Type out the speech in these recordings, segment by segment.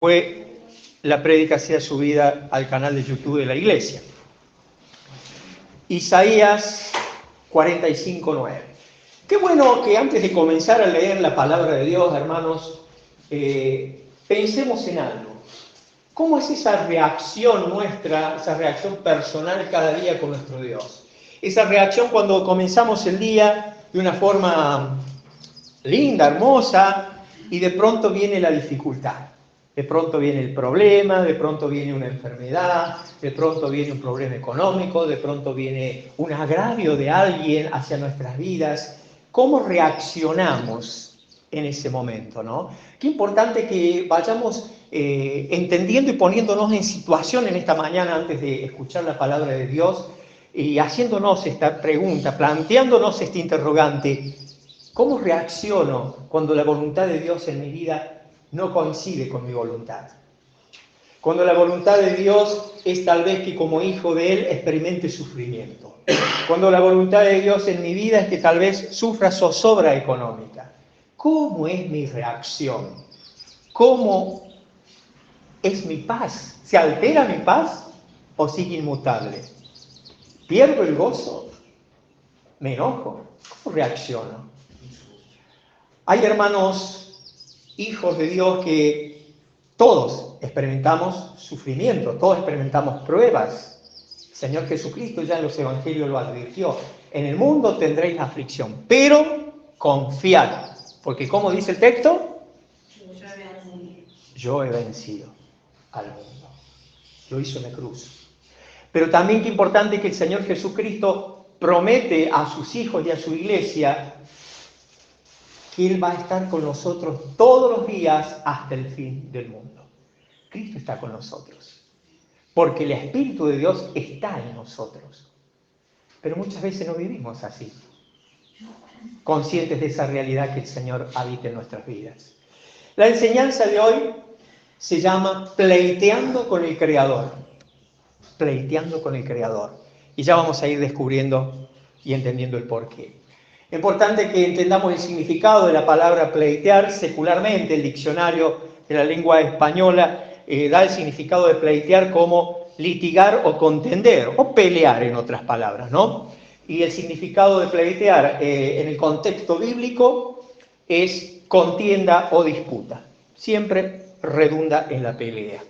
fue la prédica sea subida al canal de YouTube de la iglesia. Isaías 45:9. Qué bueno que antes de comenzar a leer la palabra de Dios, hermanos, pensemos en algo. ¿Cómo es esa reacción nuestra, esa reacción personal cada día con nuestro Dios? Esa reacción cuando comenzamos el día de una forma linda, hermosa, y de pronto viene la dificultad. De pronto viene el problema, de pronto viene una enfermedad, de pronto viene un problema económico, de pronto viene un agravio de alguien hacia nuestras vidas. ¿Cómo reaccionamos en ese momento, no? Qué importante que vayamos entendiendo y poniéndonos en situación en esta mañana antes de escuchar la palabra de Dios y haciéndonos esta pregunta, planteándonos este interrogante. ¿Cómo reacciono cuando la voluntad de Dios en mi vida no coincide con mi voluntad? Cuando la voluntad de Dios es tal vez que como hijo de Él experimente sufrimiento. Cuando la voluntad de Dios en mi vida es que tal vez sufra zozobra económica. ¿Cómo es mi reacción? ¿Cómo es mi paz? ¿Se altera mi paz o sigue inmutable? ¿Pierdo el gozo? ¿Me enojo? ¿Cómo reacciono? Hay hermanos, hijos de Dios, que todos experimentamos sufrimiento, todos experimentamos pruebas. El Señor Jesucristo ya en los evangelios lo advirtió. En el mundo tendréis aflicción, pero confiad, porque como dice el texto, yo he vencido al mundo. Lo hizo en la cruz. Pero también qué importante que el Señor Jesucristo promete a sus hijos y a su iglesia que Él va a estar con nosotros todos los días hasta el fin del mundo. Cristo está con nosotros, porque el Espíritu de Dios está en nosotros. Pero muchas veces no vivimos así, conscientes de esa realidad que el Señor habita en nuestras vidas. La enseñanza de hoy se llama Pleiteando con el Creador. Pleiteando con el Creador. Y ya vamos a ir descubriendo y entendiendo el porqué. Es importante que entendamos el significado de la palabra pleitear. Secularmente, el diccionario de la lengua española da el significado de pleitear como litigar o contender, o pelear en otras palabras, ¿no? Y el significado de pleitear en el contexto bíblico es contienda o disputa. Siempre redunda en la pelea.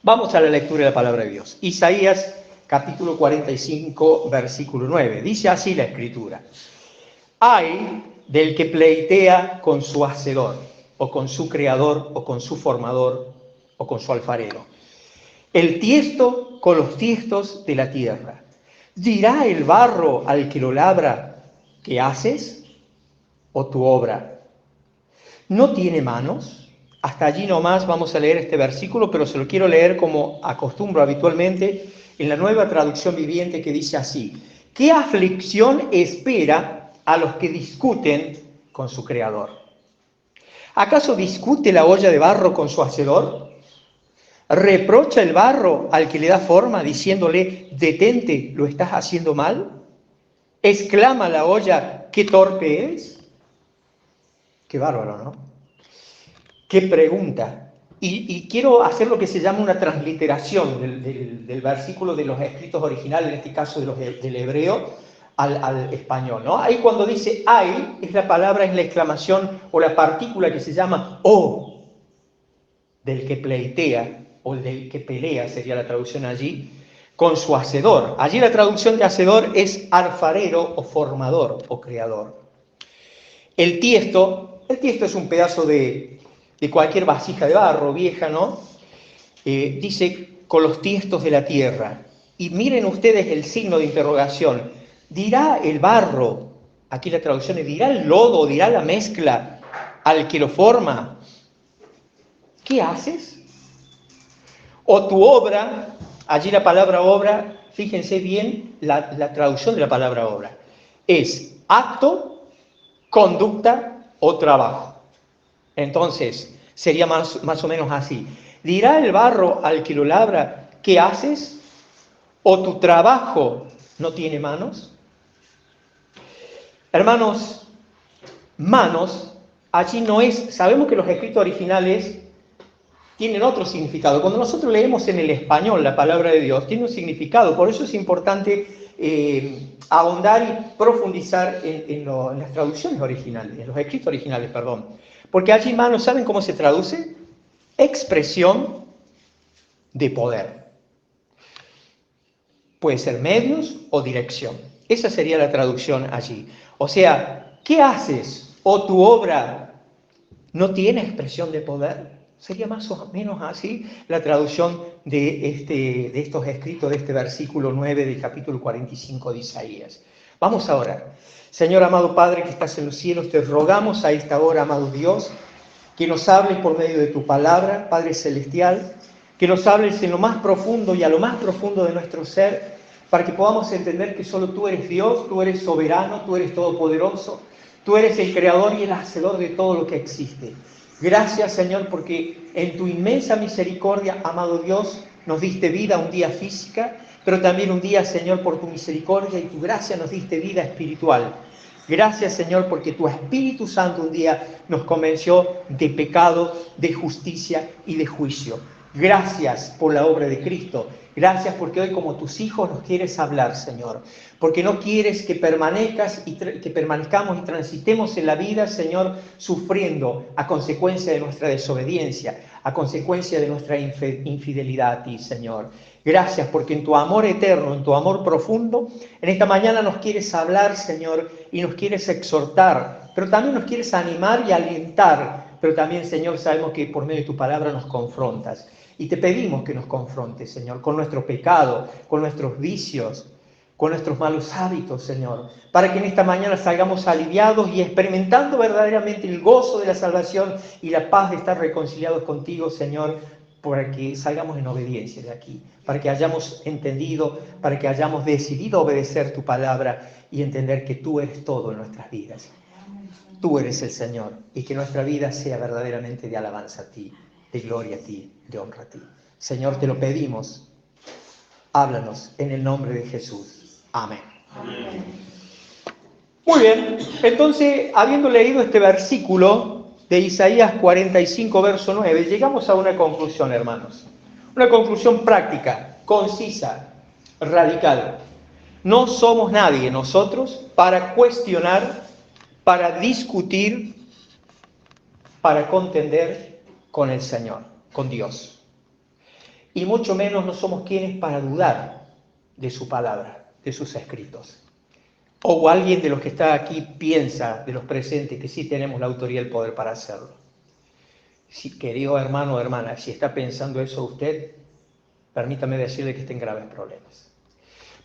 Vamos a la lectura de la palabra de Dios. Isaías capítulo 45, versículo 9. Dice así la Escritura. Ay del que pleitea con su hacedor, o con su creador, o con su formador, o con su alfarero. El tiesto con los tiestos de la tierra. ¿Dirá el barro al que lo labra, ¿qué haces? ¿O tu obra no tiene manos? Hasta allí nomás vamos a leer este versículo, pero se lo quiero leer como acostumbro habitualmente en la Nueva Traducción Viviente, que dice así: ¿qué aflicción espera a los que discuten con su Creador? ¿Acaso discute la olla de barro con su hacedor? ¿Reprocha el barro al que le da forma diciéndole, detente, lo estás haciendo mal? ¿Exclama la olla, qué torpe es? Qué bárbaro, ¿no? Qué pregunta. Y quiero hacer lo que se llama una transliteración del versículo de los escritos originales, en este caso del hebreo, al español, ¿no? Ahí cuando dice ay, es la palabra, es la exclamación o la partícula que se llama o, del que pleitea, o del que pelea, sería la traducción allí, con su hacedor. Allí la traducción de hacedor es alfarero o formador o creador. El tiesto es un pedazo de cualquier vasija de barro vieja, ¿no? Dice, con los tiestos de la tierra. Y miren ustedes el signo de interrogación. ¿Dirá el barro, aquí la traducción es, dirá el lodo, dirá la mezcla al que lo forma, ¿qué haces? O tu obra, allí la palabra obra, fíjense bien la traducción de la palabra obra, es acto, conducta o trabajo. Entonces, sería más o menos así. ¿Dirá el barro al que lo labra, qué haces? ¿O tu trabajo no tiene manos? Hermanos, manos, allí no es, sabemos que los escritos originales tienen otro significado. Cuando nosotros leemos en el español la palabra de Dios, tiene un significado. Por eso es importante ahondar y profundizar en las traducciones originales, en los escritos originales, perdón. Porque allí, hermanos, ¿saben cómo se traduce? Expresión de poder. Puede ser medios o dirección. Esa sería la traducción allí. O sea, ¿qué haces o tu obra no tiene expresión de poder? Sería más o menos así la traducción de estos escritos, de este versículo 9 del capítulo 45 de Isaías. Vamos a orar. Señor amado Padre que estás en los cielos, te rogamos a esta hora, amado Dios, que nos hables por medio de tu palabra, Padre Celestial, que nos hables en lo más profundo y a lo más profundo de nuestro ser, para que podamos entender que solo tú eres Dios, tú eres soberano, tú eres todopoderoso, tú eres el creador y el hacedor de todo lo que existe. Gracias, Señor, porque en tu inmensa misericordia, amado Dios, nos diste vida un día física, pero también un día, Señor, por tu misericordia y tu gracia nos diste vida espiritual. Gracias, Señor, porque tu Espíritu Santo un día nos convenció de pecado, de justicia y de juicio. Gracias por la obra de Cristo. Gracias porque hoy como tus hijos nos quieres hablar, Señor. Porque no quieres que permanezcamos y transitemos en la vida, Señor, sufriendo a consecuencia de nuestra desobediencia, a consecuencia de nuestra infidelidad a ti, Señor. Gracias porque en tu amor eterno, en tu amor profundo, en esta mañana nos quieres hablar, Señor, y nos quieres exhortar, pero también nos quieres animar y alentar, pero también, Señor, sabemos que por medio de tu palabra nos confrontas. Y te pedimos que nos confrontes, Señor, con nuestro pecado, con nuestros vicios, con nuestros malos hábitos, Señor, para que en esta mañana salgamos aliviados y experimentando verdaderamente el gozo de la salvación y la paz de estar reconciliados contigo, Señor, para que salgamos en obediencia de aquí, para que hayamos entendido, para que hayamos decidido obedecer tu palabra y entender que tú eres todo en nuestras vidas. Tú eres el Señor y que nuestra vida sea verdaderamente de alabanza a ti, de gloria a ti, de honra a ti. Señor, te lo pedimos. Háblanos en el nombre de Jesús. Amén. Amén. Muy bien, entonces, habiendo leído este versículo de Isaías 45, verso 9, llegamos a una conclusión, hermanos. Una conclusión práctica, concisa, radical. No somos nadie nosotros para cuestionar, para discutir, para contender con el Señor, con Dios. Y mucho menos no somos quienes para dudar de su palabra, de sus escritos. O alguien de los que está aquí piensa, de los presentes, que sí tenemos la autoridad y el poder para hacerlo. Si, querido hermano o hermana, si está pensando eso usted, permítame decirle que está en graves problemas.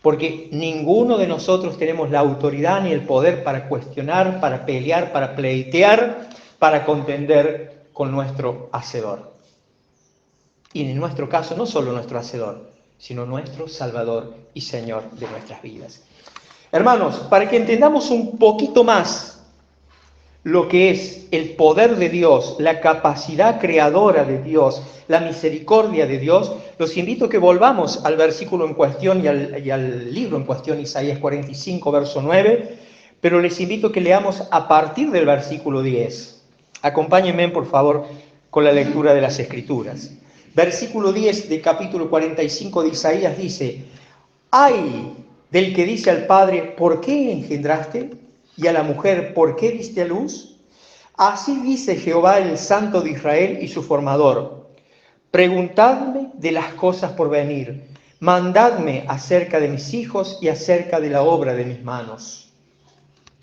Porque ninguno de nosotros tenemos la autoridad ni el poder para cuestionar, para pelear, para pleitear, para contender con nuestro Hacedor. Y en nuestro caso, no solo nuestro Hacedor, sino nuestro Salvador y Señor de nuestras vidas. Hermanos, para que entendamos un poquito más lo que es el poder de Dios, la capacidad creadora de Dios, la misericordia de Dios, los invito a que volvamos al versículo en cuestión y al libro en cuestión, Isaías 45, verso 9, pero les invito a que leamos a partir del versículo 10. Acompáñenme, por favor, con la lectura de las Escrituras. Versículo 10 del capítulo 45 de Isaías dice: ¡ay del que dice al Padre, ¿por qué engendraste? Y a la mujer, ¿por qué diste a luz? Así dice Jehová, el Santo de Israel y su formador: preguntadme de las cosas por venir, mandadme acerca de mis hijos y acerca de la obra de mis manos.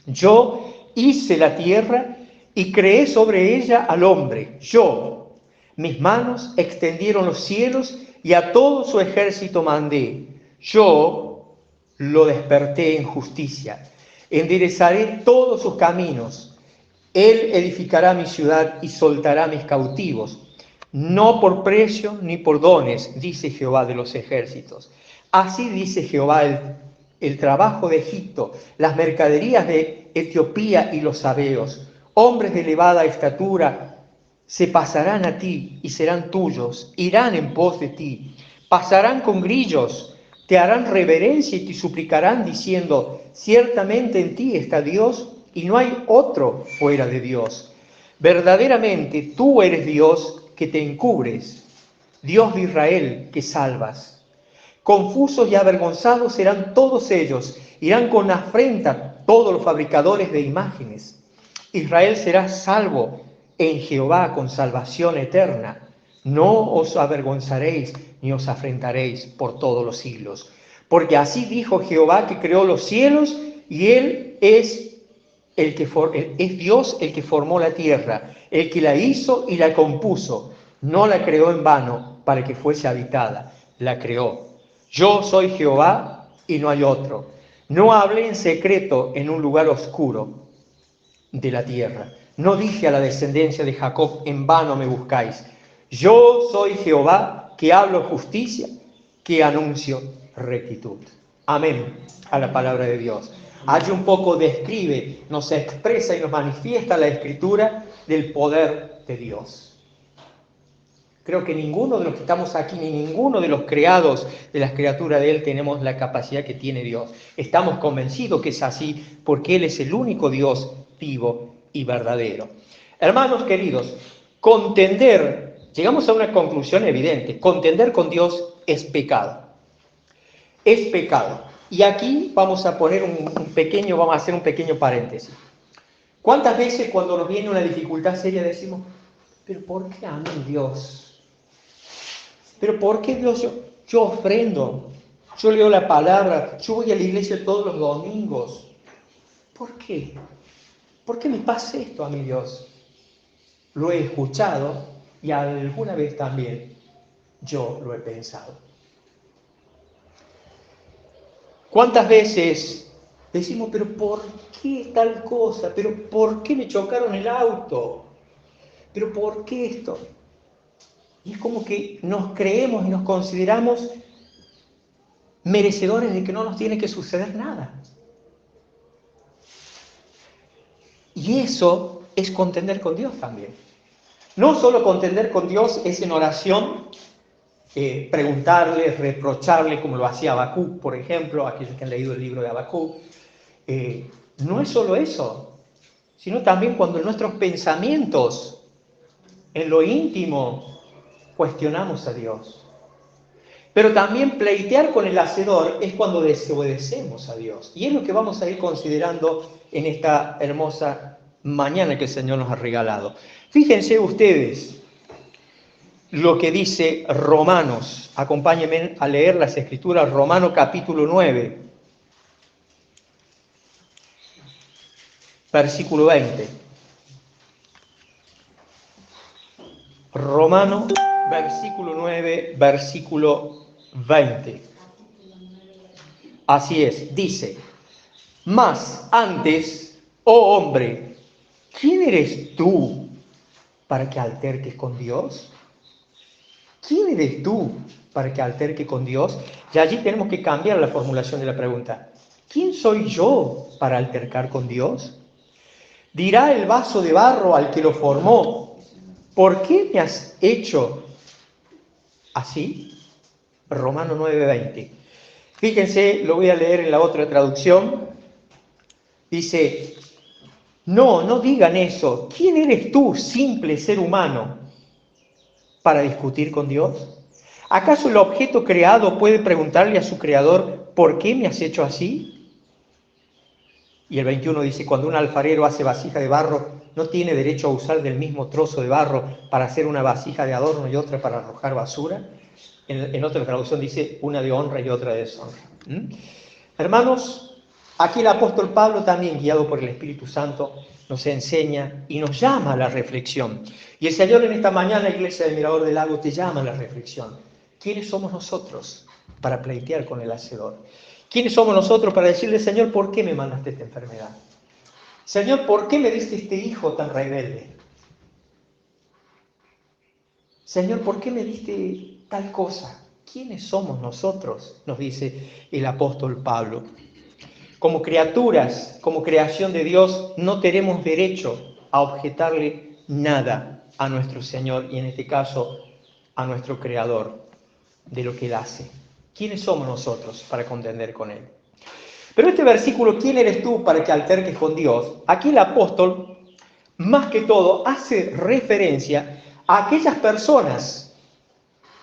Yo hice la tierra y creé sobre ella al hombre, yo. Mis manos extendieron los cielos y a todo su ejército mandé. Yo lo desperté en justicia, enderezaré todos sus caminos. Él edificará mi ciudad y soltará mis cautivos, no por precio ni por dones, dice Jehová de los ejércitos. Así dice Jehová: el trabajo de Egipto, las mercaderías de Etiopía y los sabeos, hombres de elevada estatura, se pasarán a ti y serán tuyos, irán en pos de ti, pasarán con grillos, te harán reverencia y te suplicarán diciendo: ciertamente en ti está Dios y no hay otro fuera de Dios. Verdaderamente tú eres Dios que te encubres, Dios de Israel, que salvas. Confusos y avergonzados serán todos ellos, irán con afrenta todos los fabricadores de imágenes. Israel será salvo en Jehová con salvación eterna. No os avergonzaréis ni os afrentaréis por todos los siglos. Porque así dijo Jehová, que creó los cielos, y Él es Dios el que formó la tierra, el que la hizo y la compuso. No la creó en vano para que fuese habitada, la creó. Yo soy Jehová y no hay otro. No hablé en secreto en un lugar oscuro de la tierra. No dije a la descendencia de Jacob, en vano me buscáis. Yo soy Jehová, que hablo justicia, que anuncio rectitud. Amén a la palabra de Dios. Allí un poco describe, nos expresa y nos manifiesta la Escritura del poder de Dios. Creo que ninguno de los que estamos aquí, ni ninguno de los creados de las criaturas de Él tenemos la capacidad que tiene Dios. Estamos convencidos que es así porque Él es el único Dios vivo y verdadero. Hermanos queridos, llegamos a una conclusión evidente, contender con Dios es pecado. Es pecado. Y aquí vamos a hacer un pequeño paréntesis. ¿Cuántas veces cuando nos viene una dificultad seria decimos, pero ¿por qué a mí Dios? Pero ¿por qué Dios? Yo ofrendo, yo leo la palabra, yo voy a la iglesia todos los domingos. ¿Por qué? ¿Por qué me pasa esto a mi Dios? Lo he escuchado y alguna vez también yo lo he pensado. ¿Cuántas veces decimos, pero ¿por qué tal cosa? ¿Pero por qué me chocaron el auto? ¿Pero por qué esto? Y es como que nos creemos y nos consideramos merecedores de que no nos tiene que suceder nada. Y eso es contender con Dios también. No solo contender con Dios es en oración, preguntarle, reprocharle, como lo hacía Habacuc, por ejemplo, aquellos que han leído el libro de Habacuc. No es solo eso, sino también cuando en nuestros pensamientos, en lo íntimo, cuestionamos a Dios. Pero también pleitear con el Hacedor es cuando desobedecemos a Dios. Y es lo que vamos a ir considerando en esta hermosa mañana que el Señor nos ha regalado. Fíjense ustedes lo que dice Romanos. Acompáñenme a leer las Escrituras, Romanos capítulo 9, versículo 20. Romanos, versículo 9, versículo 20. Así es, dice, mas antes, oh hombre, ¿quién eres tú para que alterques con Dios? ¿Quién eres tú para que alterque con Dios? Y allí tenemos que cambiar la formulación de la pregunta. ¿Quién soy yo para altercar con Dios? Dirá el vaso de barro al que lo formó, ¿por qué me has hecho así? Romano 9:20. Fíjense, lo voy a leer en la otra traducción. Dice, no digan eso. ¿Quién eres tú, simple ser humano, para discutir con Dios? ¿Acaso el objeto creado puede preguntarle a su creador, ¿por qué me has hecho así? Y el 21 dice, cuando un alfarero hace vasija de barro, no tiene derecho a usar del mismo trozo de barro para hacer una vasija de adorno y otra para arrojar basura. En otra traducción dice, una de honra y otra de deshonra. Hermanos, aquí el apóstol Pablo, también guiado por el Espíritu Santo, nos enseña y nos llama a la reflexión. Y el Señor en esta mañana, Iglesia del Mirador del Lago, te llama a la reflexión. ¿Quiénes somos nosotros para pleitear con el Hacedor? ¿Quiénes somos nosotros para decirle, Señor, ¿por qué me mandaste esta enfermedad? Señor, ¿por qué me diste este hijo tan rebelde? Señor, ¿por qué me diste tal cosa? ¿Quiénes somos nosotros? Nos dice el apóstol Pablo. Como criaturas, como creación de Dios, no tenemos derecho a objetarle nada a nuestro Señor y en este caso a nuestro Creador de lo que Él hace. ¿Quiénes somos nosotros para contender con Él? Pero este versículo, ¿quién eres tú para que alterques con Dios? Aquí el apóstol, más que todo, hace referencia a aquellas personas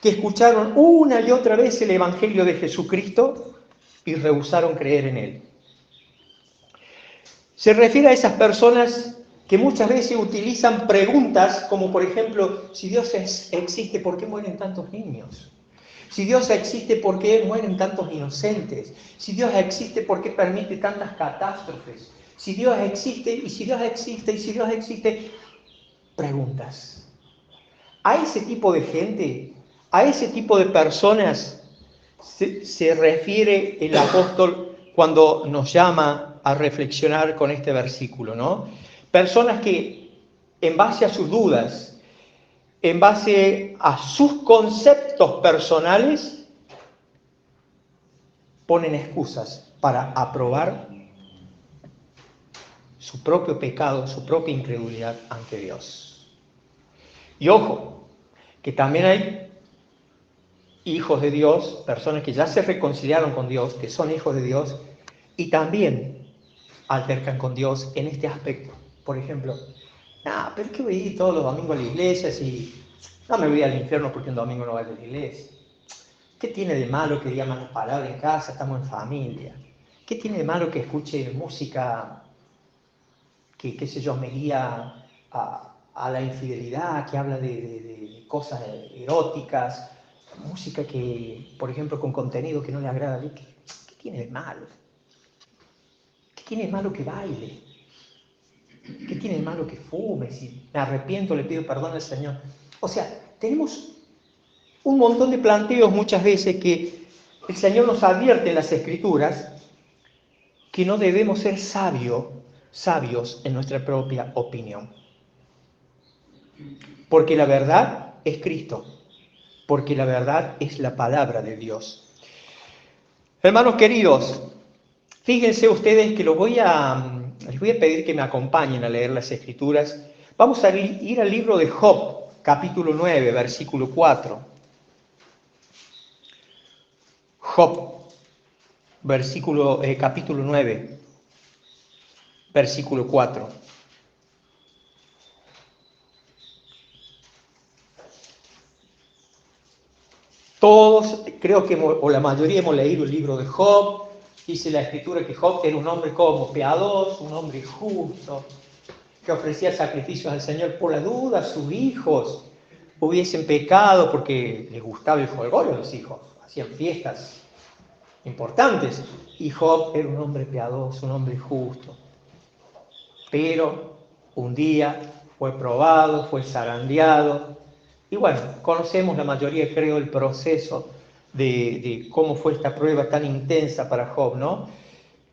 que escucharon una y otra vez el Evangelio de Jesucristo y rehusaron creer en él. Se refiere a esas personas que muchas veces utilizan preguntas como, por ejemplo, si Dios existe, ¿por qué mueren tantos niños? Si Dios existe, ¿por qué mueren tantos inocentes? Si Dios existe, ¿por qué permite tantas catástrofes? Si Dios existe, y si Dios existe, y si Dios existe, preguntas. A ese tipo de gente, a ese tipo de personas se refiere el apóstol cuando nos llama a reflexionar con este versículo, ¿no? Personas que, en base a sus dudas, en base a sus conceptos personales, ponen excusas para aprobar su propio pecado, su propia incredulidad ante Dios. Y ojo, que también hay hijos de Dios, personas que ya se reconciliaron con Dios, que son hijos de Dios, y también altercan con Dios en este aspecto. Por ejemplo, pero es que voy a ir todos los domingos a la iglesia si no me voy al infierno porque un domingo no vaya a la iglesia. ¿Qué tiene de malo que diga malas palabras en casa? Estamos en familia. ¿Qué tiene de malo que escuche música que, qué sé yo, me guía a la infidelidad, que habla de cosas eróticas, música que, por ejemplo, con contenido que no le agrada a Dios? ¿Qué tiene de malo? ¿Qué tiene de malo que baile? ¿Qué tiene de malo que fume? Si me arrepiento, le pido perdón al Señor. O sea, tenemos un montón de planteos muchas veces que el Señor nos advierte en las Escrituras que no debemos ser sabios en nuestra propia opinión. Porque la verdad es Cristo, porque la verdad es la palabra de Dios. Hermanos queridos, fíjense ustedes que les voy a pedir que me acompañen a leer las Escrituras. Vamos a ir al libro de Job, capítulo 9, versículo 4. Job, capítulo 9, versículo 4. Todos, creo que, o la mayoría hemos leído el libro de Job. Dice la Escritura que Job era un hombre como piadoso, un hombre justo, que ofrecía sacrificios al Señor por la duda. Sus hijos hubiesen pecado porque les gustaba el jolgorio a los hijos, hacían fiestas importantes. Y Job era un hombre piadoso, un hombre justo. Pero un día fue probado, fue zarandeado. Y bueno, conocemos la mayoría, creo, el proceso de cómo fue esta prueba tan intensa para Job, ¿no?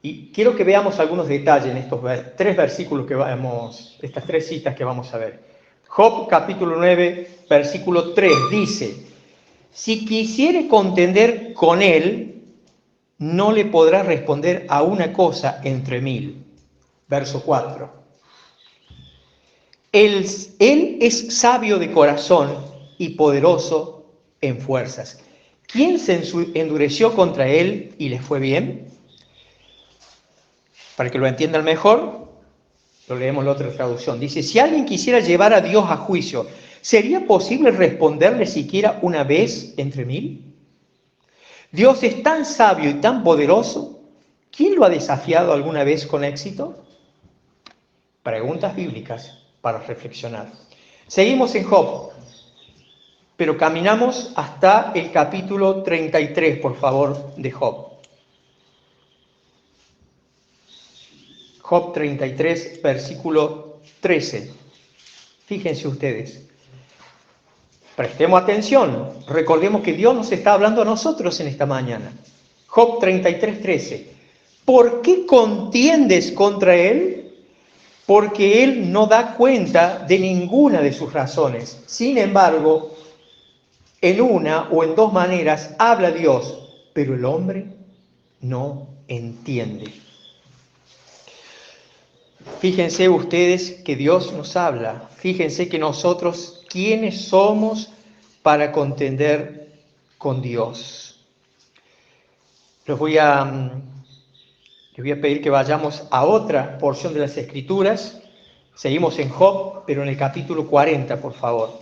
Y quiero que veamos algunos detalles en estos tres versículos estas tres citas que vamos a ver. Job capítulo 9, versículo 3 dice: si quisiere contender con él, no le podrá responder a una cosa entre 1000. Verso 4. Él es sabio de corazón y poderoso en fuerzas. ¿Quién se endureció contra él y le fue bien? Para que lo entiendan mejor, lo leemos en la otra traducción. Dice, si alguien quisiera llevar a Dios a juicio, ¿sería posible responderle siquiera una vez entre 1000? Dios es tan sabio y tan poderoso. ¿Quién lo ha desafiado alguna vez con éxito? Preguntas bíblicas para reflexionar. Seguimos en Job, pero caminamos hasta el capítulo 33, por favor, de Job. Job 33, versículo 13. Fíjense ustedes. Prestemos atención. Recordemos que Dios nos está hablando a nosotros en esta mañana. Job 33, 13. ¿Por qué contiendes contra él? Porque él no da cuenta de ninguna de sus razones. Sin embargo, en una o en dos maneras habla Dios, pero el hombre no entiende. Fíjense ustedes que Dios nos habla. Fíjense que nosotros, ¿quiénes somos para contender con Dios? Les voy a pedir que vayamos a otra porción de las Escrituras. Seguimos en Job, pero en el capítulo 40, por favor.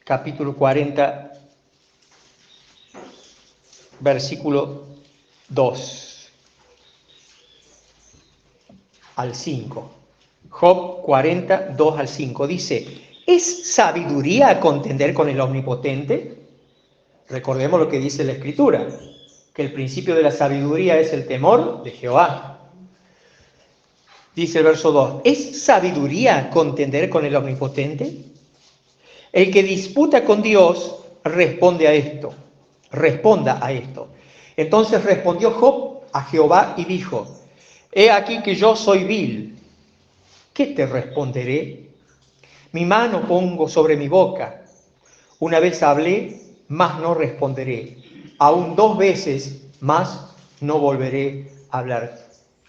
capítulo 40, versículo 2 al 5. Job 40, 2 al 5. Dice, ¿es sabiduría contender con el Omnipotente? Recordemos lo que dice la Escritura, que el principio de la sabiduría es el temor de Jehová. Dice el verso 2, ¿es sabiduría contender con el Omnipotente? El que disputa con Dios responda a esto. Entonces respondió Job a Jehová y dijo, he aquí que yo soy vil, ¿qué te responderé? Mi mano pongo sobre mi boca, una vez hablé, mas no responderé, aún 2 veces, mas no volveré a hablar.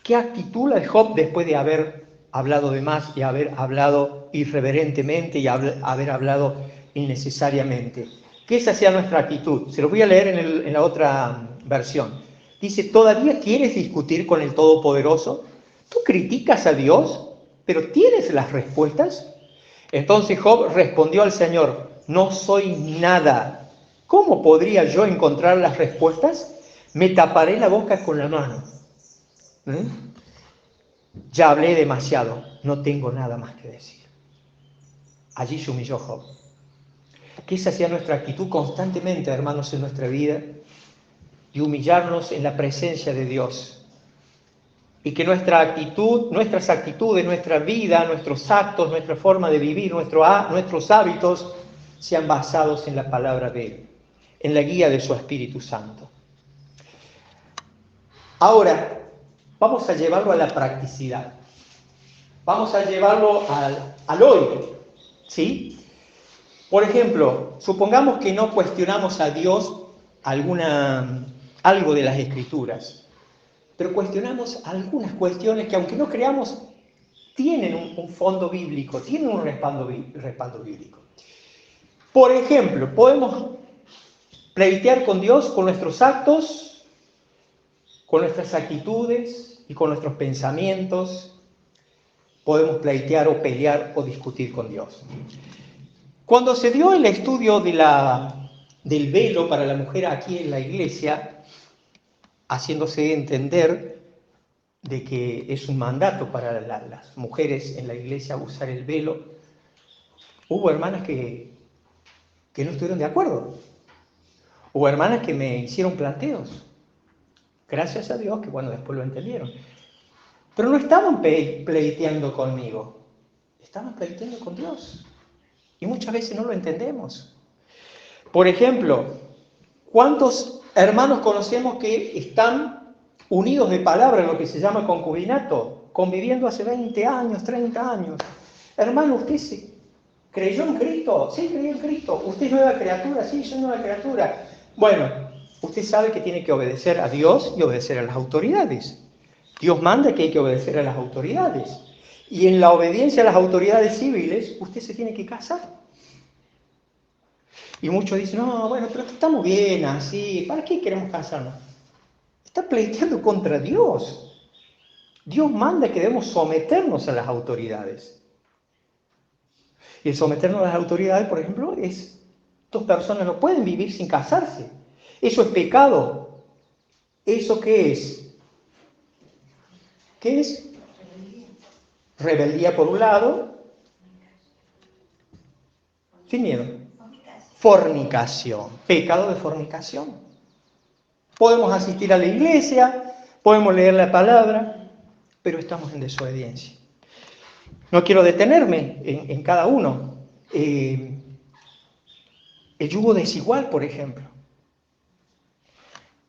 ¿Qué actitud la de Job después de haber hablado de más y haber hablado irreverentemente y haber hablado innecesariamente? Que esa sea nuestra actitud. Se lo voy a leer en la otra versión. Dice, ¿todavía quieres discutir con el Todopoderoso? ¿Tú criticas a Dios, pero tienes las respuestas? Entonces Job respondió al Señor, no soy nada. ¿Cómo podría yo encontrar las respuestas? Me taparé la boca con la mano. Ya hablé demasiado, no tengo nada más que decir. Allí se humilló Job. Que esa sea nuestra actitud constantemente, hermanos, en nuestra vida, y humillarnos en la presencia de Dios. Y que nuestra actitud, nuestras actitudes, nuestra vida, nuestros actos, nuestra forma de vivir, nuestros hábitos, sean basados en la palabra de Él, en la guía de su Espíritu Santo. Ahora, vamos a llevarlo a la practicidad. Vamos a llevarlo al hoy, ¿sí? Por ejemplo, supongamos que no cuestionamos a Dios algo de las Escrituras, pero cuestionamos algunas cuestiones que, aunque no creamos, tienen un fondo bíblico, tienen un respaldo bíblico. Por ejemplo, podemos pleitear con Dios con nuestros actos, con nuestras actitudes y con nuestros pensamientos. Podemos pleitear o pelear o discutir con Dios. Cuando se dio el estudio del velo para la mujer aquí en la iglesia, haciéndose entender de que es un mandato para las mujeres en la iglesia usar el velo, hubo hermanas que no estuvieron de acuerdo. Hubo hermanas que me hicieron planteos. Gracias a Dios que, bueno, después lo entendieron. Pero no estaban pleiteando conmigo, estaban pleiteando con Dios. Y muchas veces no lo entendemos. Por ejemplo, ¿cuántos hermanos conocemos que están unidos de palabra en lo que se llama concubinato, conviviendo hace 20 años, 30 años? Hermano, ¿usted creyó en Cristo? Sí, creí en Cristo. ¿Usted es nueva criatura? Sí, soy nueva criatura. Bueno, usted sabe que tiene que obedecer a Dios y obedecer a las autoridades. Dios manda que hay que obedecer a las autoridades. Y en la obediencia a las autoridades civiles, usted se tiene que casar. Y muchos dicen, no, bueno, pero estamos bien así, ¿para qué queremos casarnos? Está pleiteando contra Dios. Dios manda que debemos someternos a las autoridades. Y el someternos a las autoridades, por ejemplo, es, 2 personas no pueden vivir sin casarse. Eso es pecado. ¿Eso qué es? ¿Qué es? Rebeldía por un lado. Sin miedo. Fornicación. Pecado de fornicación. Podemos asistir a la iglesia, podemos leer la palabra, pero estamos en desobediencia. No quiero detenerme en cada uno. El yugo desigual, por ejemplo.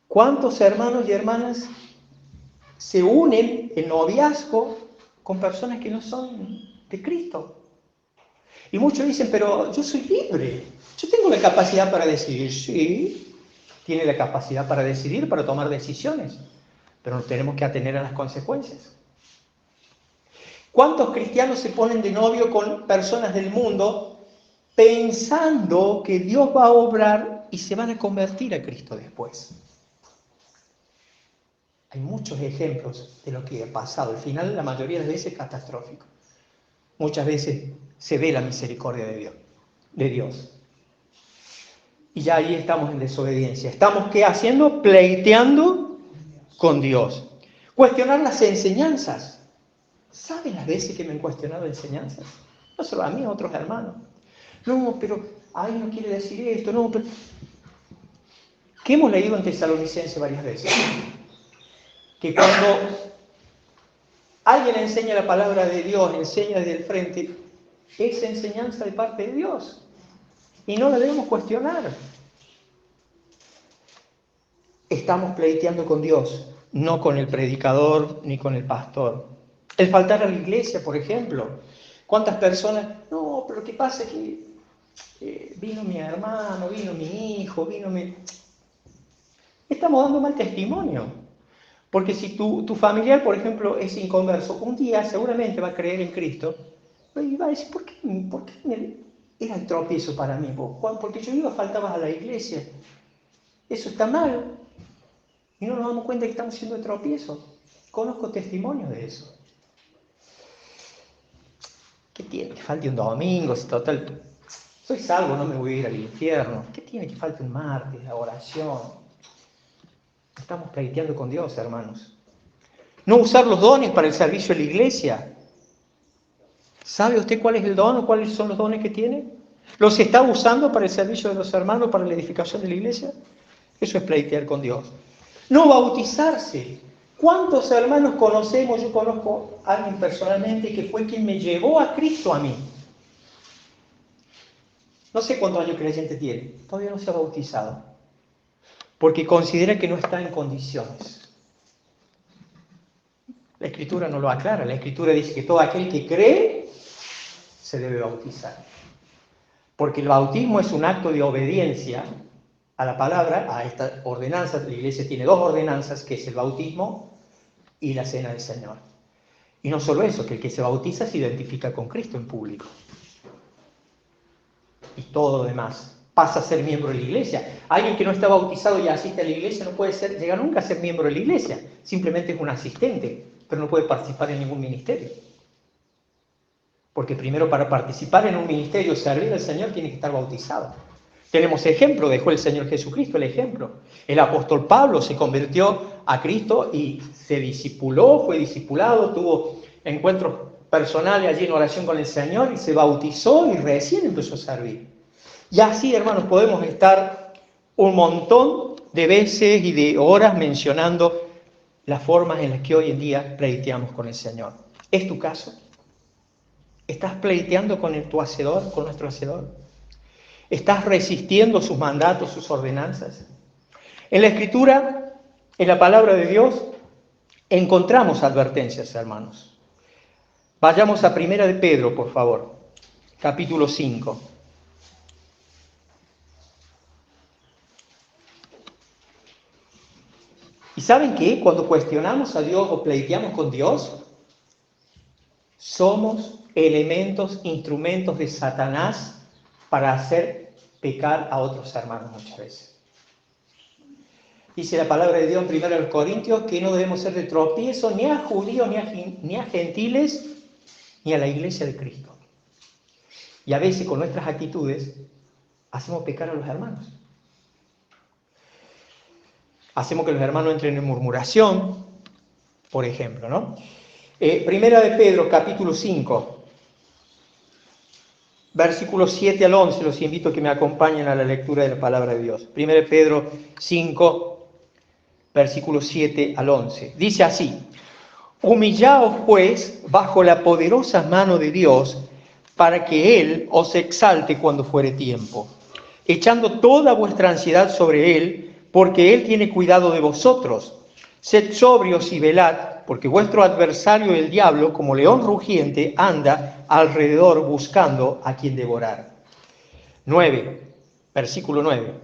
¿Cuántos hermanos y hermanas se unen en noviazgo con personas que no son de Cristo? Y muchos dicen, pero yo soy libre, yo tengo la capacidad para decidir. Sí, tiene la capacidad para decidir, para tomar decisiones, pero nos tenemos que atener a las consecuencias. ¿Cuántos cristianos se ponen de novio con personas del mundo pensando que Dios va a obrar y se van a convertir a Cristo después? Hay muchos ejemplos de lo que ha pasado. Al final, la mayoría de las veces, es catastrófico. Muchas veces se ve la misericordia de Dios. Y ya ahí estamos en desobediencia. ¿Estamos qué haciendo? Pleiteando con Dios. Cuestionar las enseñanzas. ¿Saben las veces que me han cuestionado enseñanzas? No solo a mí, a otros hermanos. No, pero ahí no quiere decir esto, no, pero... ¿Qué hemos leído en Tesalonicenses varias veces? Que cuando alguien enseña la palabra de Dios, enseña desde el frente, es enseñanza de parte de Dios. Y no la debemos cuestionar. Estamos pleiteando con Dios, no con el predicador ni con el pastor. El faltar a la iglesia, por ejemplo. ¿Cuántas personas? No, pero lo que pasa es que vino mi hermano, vino mi hijo, vino mi... Estamos dando mal testimonio. Porque si tu familiar, por ejemplo, es inconverso, un día seguramente va a creer en Cristo y va a decir, ¿por qué era el tropiezo para mí? Juan, porque yo iba, faltabas a la iglesia. Eso está mal. Y no nos damos cuenta que estamos siendo de tropiezo. Conozco testimonios de eso. ¿Qué tiene que falte un domingo? Si total, soy salvo, no me voy a ir al infierno. ¿Qué tiene que falte un martes, la oración? Estamos pleiteando con Dios, hermanos. No usar los dones para el servicio de la iglesia. ¿Sabe usted cuál es el don o cuáles son los dones que tiene? ¿Los está usando para el servicio de los hermanos, para la edificación de la iglesia? Eso es pleitear con Dios. No bautizarse. ¿Cuántos hermanos conocemos? Yo conozco a alguien personalmente que fue quien me llevó a Cristo a mí. No sé cuántos años creyente tiene. Todavía no se ha bautizado. Porque considera que no está en condiciones. La Escritura no lo aclara. La Escritura dice que todo aquel que cree se debe bautizar. Porque el bautismo es un acto de obediencia a la palabra, a esta ordenanza. La iglesia tiene dos ordenanzas, que es el bautismo y la cena del Señor. Y no solo eso, que el que se bautiza se identifica con Cristo en público. Y todo lo demás pasa a ser miembro de la iglesia. Alguien que no está bautizado y asiste a la iglesia no puede llegar nunca a ser miembro de la iglesia. Simplemente es un asistente, pero no puede participar en ningún ministerio. Porque primero, para participar en un ministerio, servir al Señor, tiene que estar bautizado. Tenemos ejemplo, dejó el Señor Jesucristo el ejemplo. El apóstol Pablo se convirtió a Cristo y se discipuló, fue discipulado, tuvo encuentros personales allí en oración con el Señor y se bautizó y recién empezó a servir. Y así, hermanos, podemos estar un montón de veces y de horas mencionando las formas en las que hoy en día pleiteamos con el Señor. ¿Es tu caso? ¿Estás pleiteando con tu Hacedor, con nuestro Hacedor? ¿Estás resistiendo sus mandatos, sus ordenanzas? En la Escritura, en la palabra de Dios, encontramos advertencias, hermanos. Vayamos a 1 de Pedro, por favor, capítulo 5. ¿Y saben qué? Cuando cuestionamos a Dios o pleiteamos con Dios, somos elementos, instrumentos de Satanás para hacer pecar a otros hermanos muchas veces. Dice la palabra de Dios en 1 Corintios que no debemos ser de tropiezo ni a judíos, ni a gentiles, ni a la iglesia de Cristo. Y a veces con nuestras actitudes hacemos pecar a los hermanos. Hacemos que los hermanos entren en murmuración, por ejemplo, ¿no? Primera de Pedro, capítulo 5, versículos 7 al 11, los invito a que me acompañen a la lectura de la palabra de Dios. 1 de Pedro 5, versículos 7 al 11. Dice así: humillaos pues bajo la poderosa mano de Dios, para que Él os exalte cuando fuere tiempo, echando toda vuestra ansiedad sobre Él, porque Él tiene cuidado de vosotros. Sed sobrios y velad, porque vuestro adversario el diablo, como león rugiente, anda alrededor buscando a quien devorar. 9, versículo 9.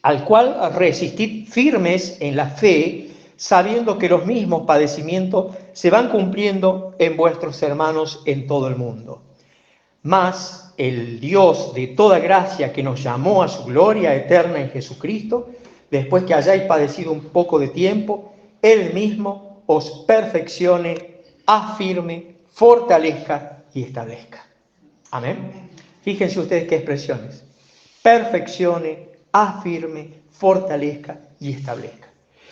Al cual resistid firmes en la fe, sabiendo que los mismos padecimientos se van cumpliendo en vuestros hermanos en todo el mundo. Mas el Dios de toda gracia, que nos llamó a su gloria eterna en Jesucristo, después que hayáis padecido un poco de tiempo, Él mismo os perfeccione, afirme, fortalezca y establezca. Amén. Fíjense ustedes qué expresiones. Perfeccione, afirme, fortalezca y establezca.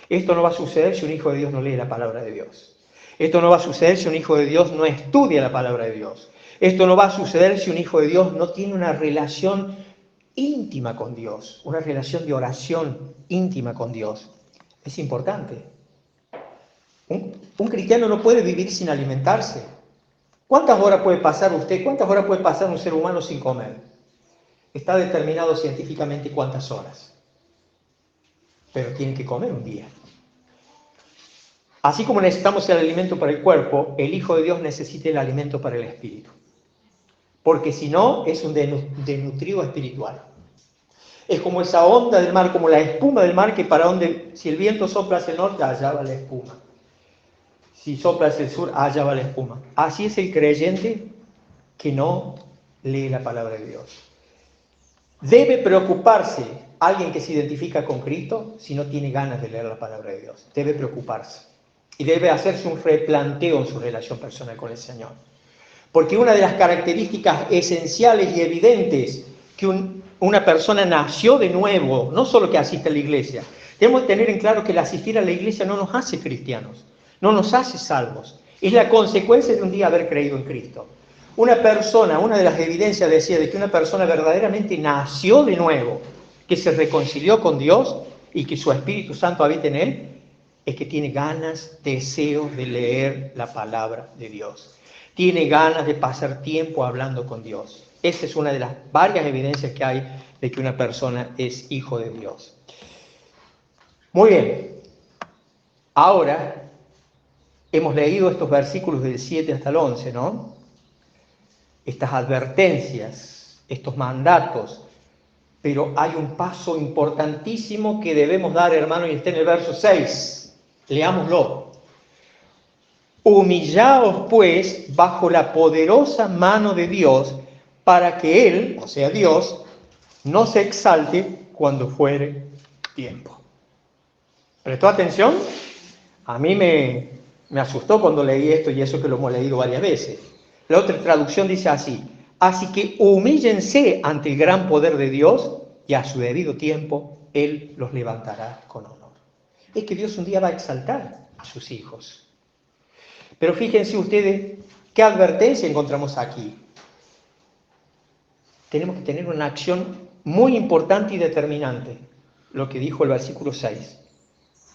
Esto no va a suceder si un hijo de Dios no lee la palabra de Dios. Esto no va a suceder si un hijo de Dios no estudia la palabra de Dios. Esto no va a suceder si un hijo de Dios no tiene una relación íntima con Dios, una relación de oración íntima con Dios. Es importante. Un cristiano no puede vivir sin alimentarse. ¿Cuántas horas puede pasar usted? ¿Cuántas horas puede pasar un ser humano sin comer? Está determinado científicamente cuántas horas. Pero tiene que comer un día. Así como necesitamos el alimento para el cuerpo, el Hijo de Dios necesita el alimento para el espíritu. Porque si no, es un desnutrido espiritual. Es como esa onda del mar, como la espuma del mar, que para donde, si el viento sopla hacia el norte, allá va la espuma. Si sopla hacia el sur, allá va la espuma. Así es el creyente que no lee la palabra de Dios. Debe preocuparse alguien que se identifica con Cristo si no tiene ganas de leer la palabra de Dios. Debe preocuparse. Y debe hacerse un replanteo en su relación personal con el Señor. Porque una de las características esenciales y evidentes que una persona nació de nuevo, no solo que asiste a la iglesia, tenemos que tener en claro que el asistir a la iglesia no nos hace cristianos, no nos hace salvos. Es la consecuencia de un día haber creído en Cristo. Una persona, una de las evidencias decía de que una persona verdaderamente nació de nuevo, que se reconcilió con Dios y que su Espíritu Santo habita en él, es que tiene ganas, deseos de leer la palabra de Dios. Tiene ganas de pasar tiempo hablando con Dios. Esa es una de las varias evidencias que hay de que una persona es hijo de Dios. Muy bien. Ahora hemos leído estos versículos del 7 hasta el 11, ¿no? Estas advertencias, estos mandatos. Pero hay un paso importantísimo que debemos dar, hermano, y está en el verso 6. Leámoslo. Humillaos, pues, bajo la poderosa mano de Dios, para que Él, o sea Dios, no se exalte cuando fuere tiempo. ¿Prestó atención? A mí me asustó cuando leí esto, y eso que lo hemos leído varias veces. La otra traducción dice así: así que humíllense ante el gran poder de Dios, y a su debido tiempo Él los levantará con honor. Es que Dios un día va a exaltar a sus hijos. Pero fíjense ustedes qué advertencia encontramos aquí. Tenemos que tener una acción muy importante y determinante. Lo que dijo el versículo 6.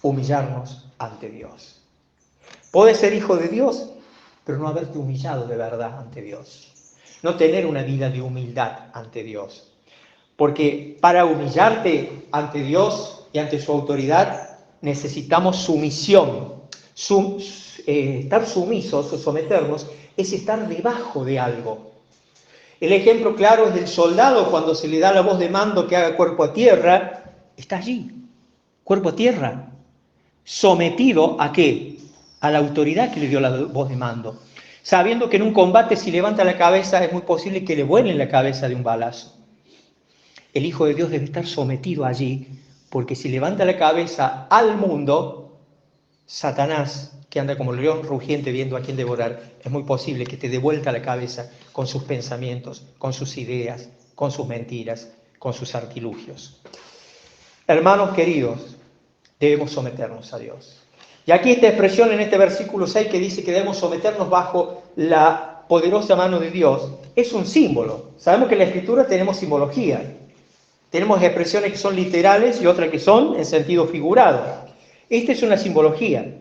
Humillarnos ante Dios. Puedes ser hijo de Dios, pero no haberte humillado de verdad ante Dios. No tener una vida de humildad ante Dios. Porque para humillarte ante Dios y ante su autoridad, necesitamos sumisión. Estar sumisos o someternos es estar debajo de algo. El ejemplo claro es del soldado cuando se le da la voz de mando que haga cuerpo a tierra. Está allí, cuerpo a tierra, sometido ¿a qué? A la autoridad que le dio la voz de mando. Sabiendo que en un combate si levanta la cabeza es muy posible que le vuelen la cabeza de un balazo. El Hijo de Dios debe estar sometido allí, porque si levanta la cabeza al mundo, Satanás, que anda como el león rugiente viendo a quién devorar, es muy posible que te dé vuelta la cabeza con sus pensamientos, con sus ideas, con sus mentiras, con sus artilugios. Hermanos queridos, debemos someternos a Dios. Y aquí esta expresión en este versículo 6 que dice que debemos someternos bajo la poderosa mano de Dios, es un símbolo. Sabemos que en la Escritura tenemos simbología. Tenemos expresiones que son literales y otras que son en sentido figurado. Esta es una simbología.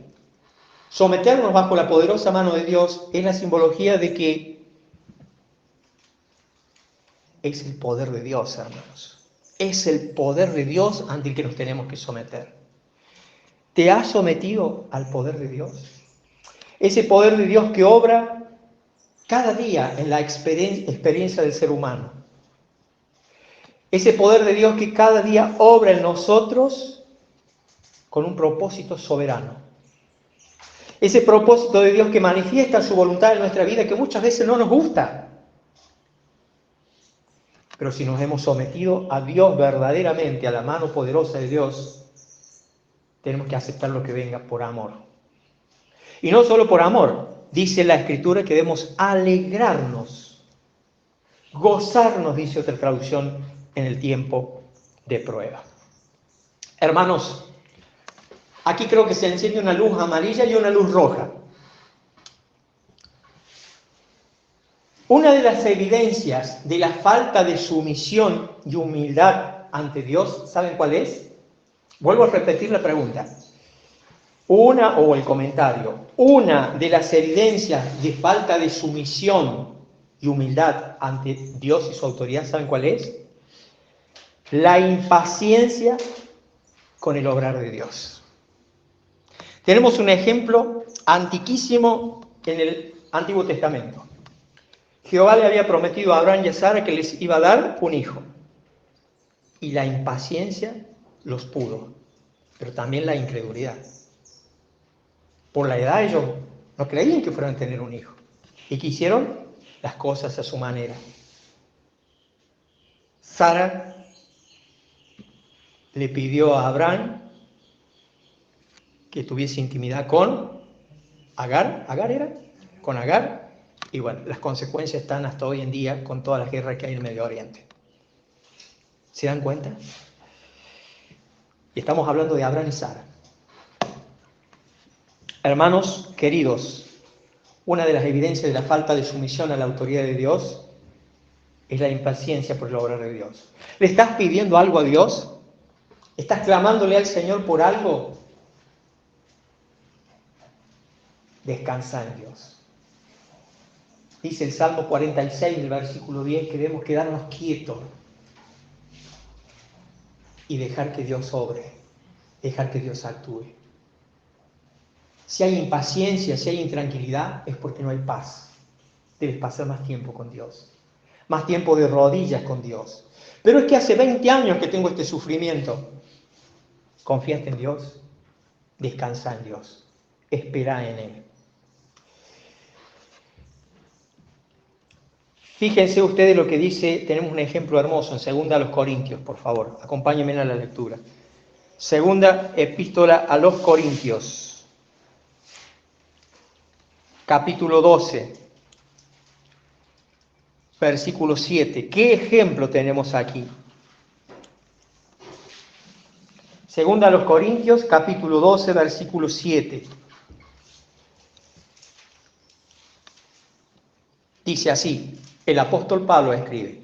Someternos bajo la poderosa mano de Dios es la simbología de que es el poder de Dios, hermanos. Es el poder de Dios ante el que nos tenemos que someter. ¿Te has sometido al poder de Dios? Ese poder de Dios que obra cada día en la experiencia del ser humano. Ese poder de Dios que cada día obra en nosotros con un propósito soberano. Ese propósito de Dios que manifiesta su voluntad en nuestra vida que muchas veces no nos gusta. Pero si nos hemos sometido a Dios verdaderamente, a la mano poderosa de Dios, tenemos que aceptar lo que venga por amor. Y no solo por amor, dice la Escritura que debemos alegrarnos, gozarnos, dice otra traducción, en el tiempo de prueba. Hermanos, aquí creo que se enciende una luz amarilla y una luz roja. Una de las evidencias de la falta de sumisión y humildad ante Dios, ¿saben cuál es? Vuelvo a repetir la pregunta. O el comentario. Una de las evidencias de falta de sumisión y humildad ante Dios y su autoridad, ¿saben cuál es? La impaciencia con el obrar de Dios. Tenemos un ejemplo antiquísimo en el Antiguo Testamento. Jehová le había prometido a Abraham y a Sara que les iba a dar un hijo. Y la impaciencia los pudo, pero también la incredulidad. Por la edad ellos no creían que fueran a tener un hijo. Y quisieron las cosas a su manera. Sara le pidió a Abraham que tuviese intimidad con Agar. ¿Agar era? Con Agar. Y bueno, las consecuencias están hasta hoy en día con todas las guerras que hay en el Medio Oriente. ¿Se dan cuenta? Y estamos hablando de Abraham y Sara. Hermanos queridos, una de las evidencias de la falta de sumisión a la autoridad de Dios es la impaciencia por el obrar de Dios. ¿Le estás pidiendo algo a Dios? ¿Estás clamándole al Señor por algo? Descansa en Dios. Dice el Salmo 46, el versículo 10, que debemos quedarnos quietos y dejar que Dios obre, dejar que Dios actúe. Si hay impaciencia, si hay intranquilidad, es porque no hay paz. Debes pasar más tiempo con Dios, más tiempo de rodillas con Dios. Pero es que hace 20 años que tengo este sufrimiento. ¿Confías en Dios? Descansa en Dios. Espera en Él. Fíjense ustedes lo que dice, tenemos un ejemplo hermoso en 2 Corintios, por favor, acompáñenme a la lectura. Segunda epístola a los Corintios, capítulo 12, versículo 7. ¿Qué ejemplo tenemos aquí? 2 Corintios, capítulo 12, versículo 7. Dice así, el apóstol Pablo escribe: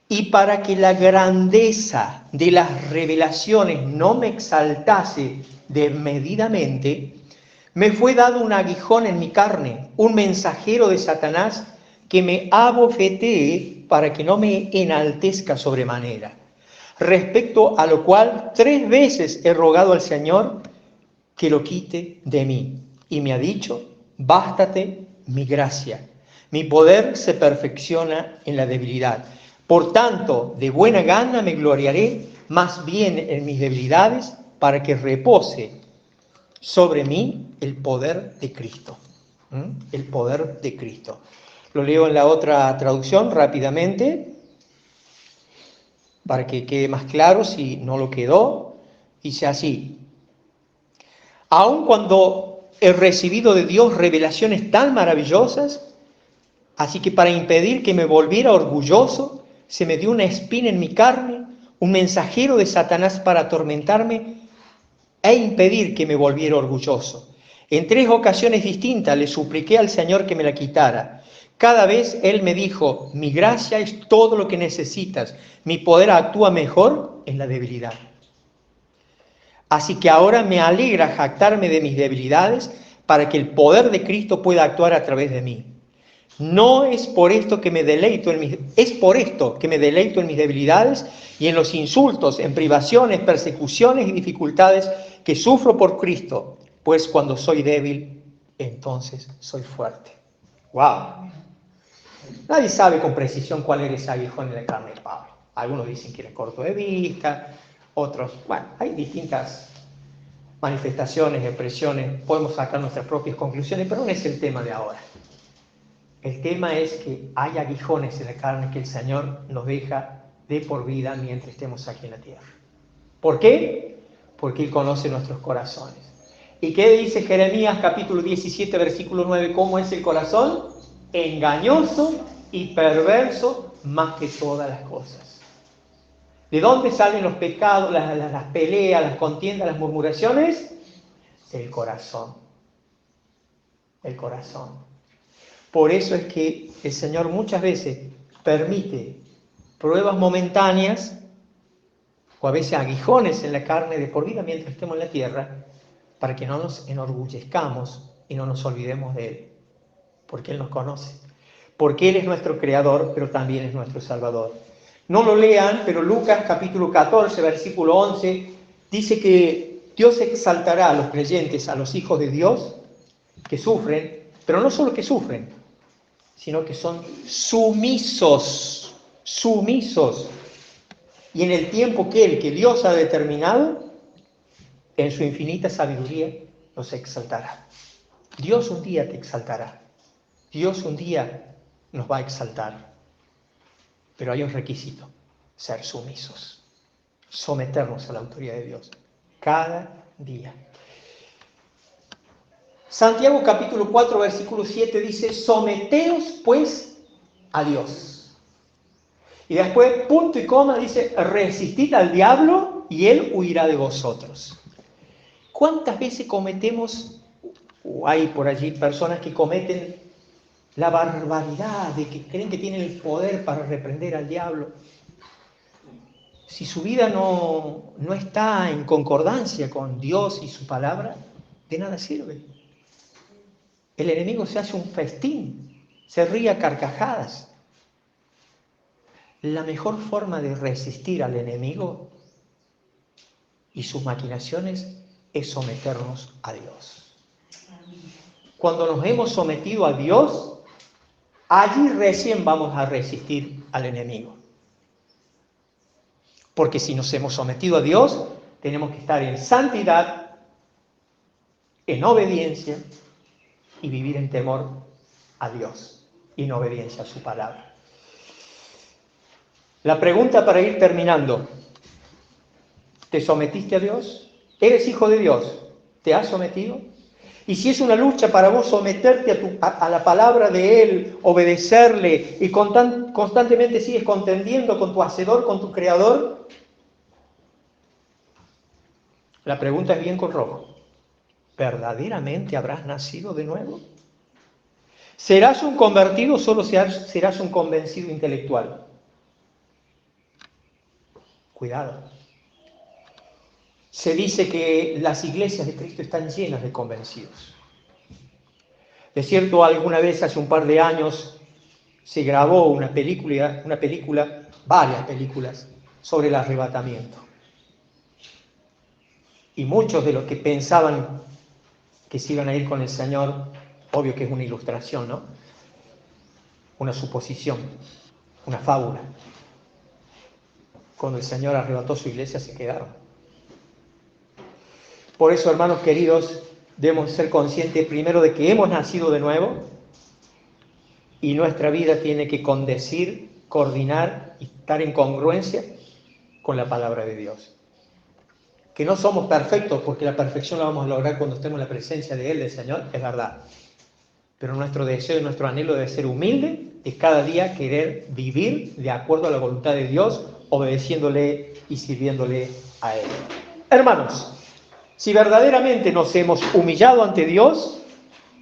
y para que la grandeza de las revelaciones no me exaltase desmedidamente, me fue dado un aguijón en mi carne, un mensajero de Satanás que me abofetee para que no me enaltezca sobremanera. Respecto a lo cual 3 veces he rogado al Señor que lo quite de mí. Y me ha dicho: bástate mi gracia. Mi poder se perfecciona en la debilidad. Por tanto, de buena gana me gloriaré más bien en mis debilidades, para que repose sobre mí el poder de Cristo. El poder de Cristo. Lo leo en la otra traducción rápidamente, para que quede más claro si no lo quedó. Dice así: aun cuando he recibido de Dios revelaciones tan maravillosas, así que para impedir que me volviera orgulloso, se me dio una espina en mi carne, un mensajero de Satanás para atormentarme e impedir que me volviera orgulloso. En 3 ocasiones distintas le supliqué al Señor que me la quitara. Cada vez Él me dijo: mi gracia es todo lo que necesitas, mi poder actúa mejor en la debilidad. Así que ahora me alegra jactarme de mis debilidades, para que el poder de Cristo pueda actuar a través de mí. No es por esto que me deleito en mis debilidades y en los insultos, en privaciones, persecuciones y dificultades que sufro por Cristo, pues cuando soy débil, entonces soy fuerte. ¡Wow! Nadie sabe con precisión cuál era ese aguijón en la carne de Pablo. Algunos dicen que era corto de vista, otros, bueno, hay distintas manifestaciones, expresiones, podemos sacar nuestras propias conclusiones, pero no es el tema de ahora. El tema es que hay aguijones en la carne que el Señor nos deja de por vida mientras estemos aquí en la tierra. ¿Por qué? Porque Él conoce nuestros corazones. ¿Y qué dice Jeremías capítulo 17, versículo 9? ¿Cómo es el corazón? Engañoso y perverso más que todas las cosas. ¿De dónde salen los pecados, las peleas, las contiendas, las murmuraciones? Del corazón. El corazón. Por eso es que el Señor muchas veces permite pruebas momentáneas o a veces aguijones en la carne de por vida mientras estemos en la tierra, para que no nos enorgullezcamos y no nos olvidemos de Él, porque Él nos conoce, porque Él es nuestro Creador, pero también es nuestro Salvador. No lo lean, pero Lucas capítulo 14, versículo 11, dice que Dios exaltará a los creyentes, a los hijos de Dios, que sufren, pero no solo que sufren, sino que son sumisos, sumisos. Y en el tiempo que Dios ha determinado, en su infinita sabiduría, los exaltará. Dios un día te exaltará. Dios un día nos va a exaltar. Pero hay un requisito: ser sumisos, someternos a la autoridad de Dios cada día. Santiago capítulo 4, versículo 7 dice: someteos pues a Dios. Y después, punto y coma, dice: resistid al diablo y él huirá de vosotros. ¿Cuántas veces cometemos, o hay por allí personas que cometen la barbaridad de que creen que tienen el poder para reprender al diablo? Si su vida no está en concordancia con Dios y su palabra, de nada sirve. El enemigo se hace un festín, se ríe a carcajadas. La mejor forma de resistir al enemigo y sus maquinaciones es someternos a Dios. Cuando nos hemos sometido a Dios, allí recién vamos a resistir al enemigo. Porque si nos hemos sometido a Dios, tenemos que estar en santidad, en obediencia y vivir en temor a Dios y en obediencia a su palabra. La pregunta para ir terminando: ¿te sometiste a Dios? ¿Eres hijo de Dios? ¿Te has sometido? Y si es una lucha para vos someterte a la palabra de Él, obedecerle, y constantemente sigues contendiendo con tu Hacedor, con tu Creador, la pregunta es bien con rojo: ¿verdaderamente habrás nacido de nuevo? ¿Serás un convertido o solo serás un convencido intelectual? Cuidado. Se dice que las iglesias de Cristo están llenas de convencidos. De cierto, alguna vez hace un par de años se grabó una película, varias películas, sobre el arrebatamiento. Y muchos de los que pensaban que se iban a ir con el Señor, obvio que es una ilustración, ¿no? Una suposición, una fábula. Cuando el Señor arrebató su iglesia, se quedaron. Por eso, hermanos queridos, debemos ser conscientes primero de que hemos nacido de nuevo y nuestra vida tiene que condecir, coordinar y estar en congruencia con la palabra de Dios. Que no somos perfectos, porque la perfección la vamos a lograr cuando estemos en la presencia de Él, del Señor, es verdad. Pero nuestro deseo y nuestro anhelo debe ser humilde, de cada día querer vivir de acuerdo a la voluntad de Dios, obedeciéndole y sirviéndole a Él. Hermanos, si verdaderamente nos hemos humillado ante Dios,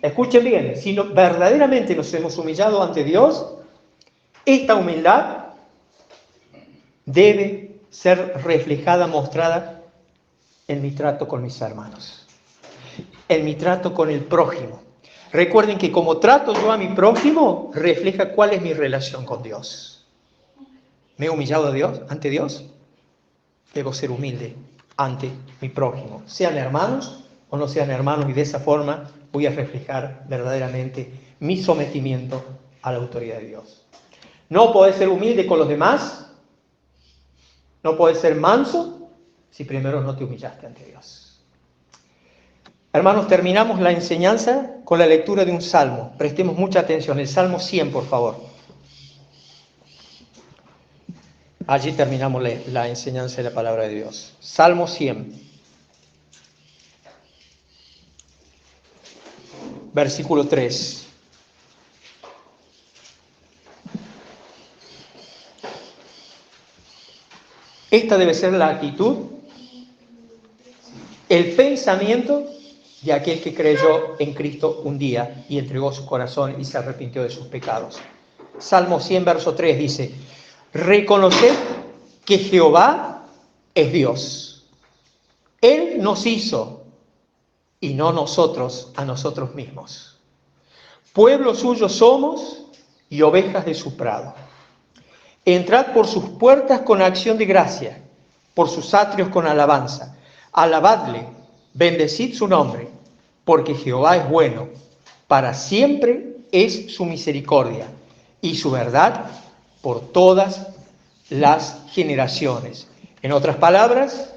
escuchen bien, si verdaderamente nos hemos humillado ante Dios, esta humildad debe ser reflejada, mostrada en mi trato con mis hermanos, en mi trato con el prójimo. Recuerden que como trato yo a mi prójimo, refleja cuál es mi relación con Dios. ¿Me he humillado ante Dios? Debo ser humilde ante mi prójimo, sean hermanos o no sean hermanos, y de esa forma voy a reflejar verdaderamente mi sometimiento a la autoridad de Dios. No podés ser humilde con los demás, no podés ser manso si primero no te humillaste ante Dios. Hermanos, terminamos la enseñanza con la lectura de un salmo. Prestemos mucha atención, el Salmo 100, por favor. Allí terminamos la enseñanza de la palabra de Dios. Salmo 100. Versículo 3. Esta debe ser la actitud, el pensamiento de aquel que creyó en Cristo un día y entregó su corazón y se arrepintió de sus pecados. Salmo 100, verso 3 dice: reconoced que Jehová es Dios. Él nos hizo y no nosotros a nosotros mismos. Pueblo suyo somos y ovejas de su prado. Entrad por sus puertas con acción de gracia, por sus atrios con alabanza. Alabadle, bendecid su nombre, porque Jehová es bueno, para siempre es su misericordia y su verdad por todas las generaciones. En otras palabras,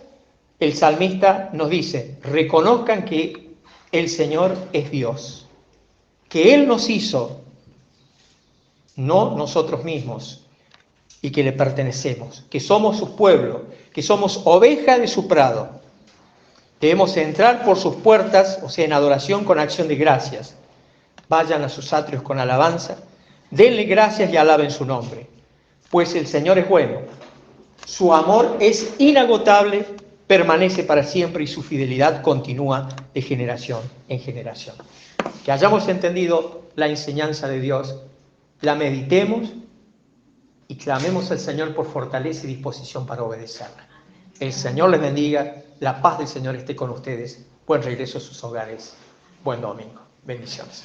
el salmista nos dice: reconozcan que el Señor es Dios, que Él nos hizo, no nosotros mismos, y que le pertenecemos, que somos su pueblo, que somos oveja de su prado. Debemos entrar por sus puertas, o sea, en adoración con acción de gracias. Vayan a sus atrios con alabanza, denle gracias y alaben su nombre, pues el Señor es bueno, su amor es inagotable, permanece para siempre y su fidelidad continúa de generación en generación. Que hayamos entendido la enseñanza de Dios, la meditemos y clamemos al Señor por fortaleza y disposición para obedecerla. El Señor les bendiga, la paz del Señor esté con ustedes. Buen regreso a sus hogares. Buen domingo. Bendiciones.